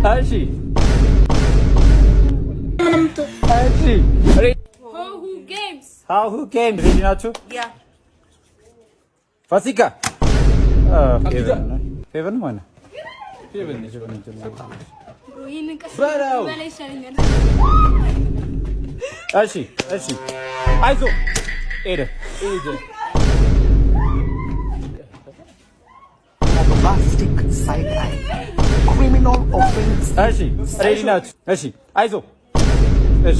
እሺ እሺ ሃው ጌምስ ሬዲ ናችሁ? ፋሲካ ፌቨን ማነ እሺ እሺ አይዞህ ሄደ plastic side eye criminal offense እሺ ሬዲ ናችሁ? እሺ አይዞህ እሺ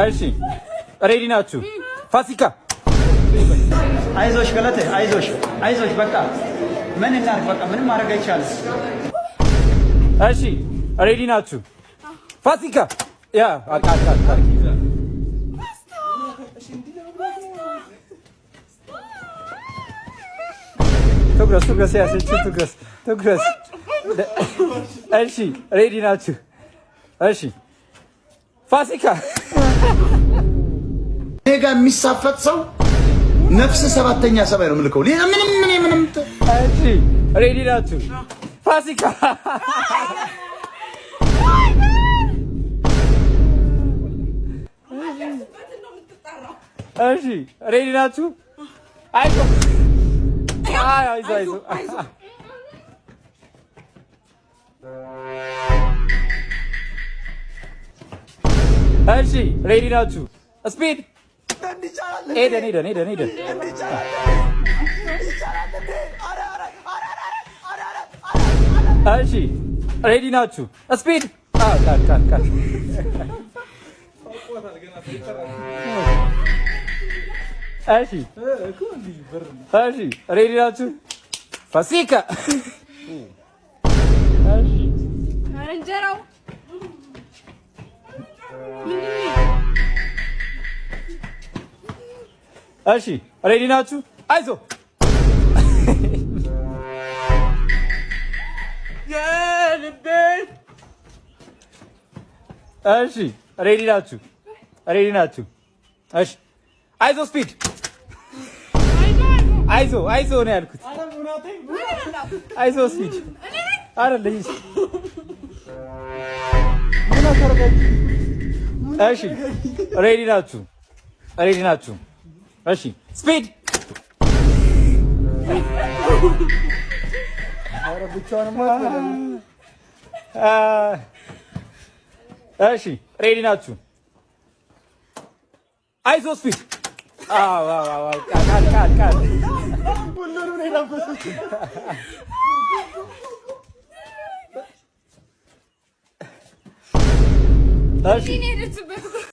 እሺ ሬዲ ናችሁ? ፋሲካ አይዞሽ ገለቴ አይዞሽ በቃ ምን እናድርግ በቃ ምንም ማድረግ አይቻልም። እሺ ሬዲ ናችሁ? ፋሲካ ያ አቃቃ ትኩረስ ያሰች ትኩረስ እሺ ሬዲ ናችሁ? እሺ ፋሲካ እኔ ጋር የሚሳፈጥ ሰው ነፍስ ሰባተኛ ሰማይ ነው የምልከው። ሌላ ምንም እሺ ሬዲ ናችሁ? ፋሲካ እሺ ሬዲ ናችሁ? አይዞህ እሺ ሬዲ ናችሁ? ስፒድ ሄደን እሺ ሬዲ ናችሁ? ስፒድ እሺ ሬዲ ናችሁ? ፋሲካ እሺ ሬዲ ናችሁ? አይዞህ እሺ ሬዲ ናችሁ? እሺ አይዞህ ስፒድ አይዞህ ነው ያልኩት። አይዞህ ስፒድ አይደለም። እሺ ሬዲ ናችሁ? እሺ ስፒድ እሺ ሬዲ ናችሁ? አይዞህ ስፒድ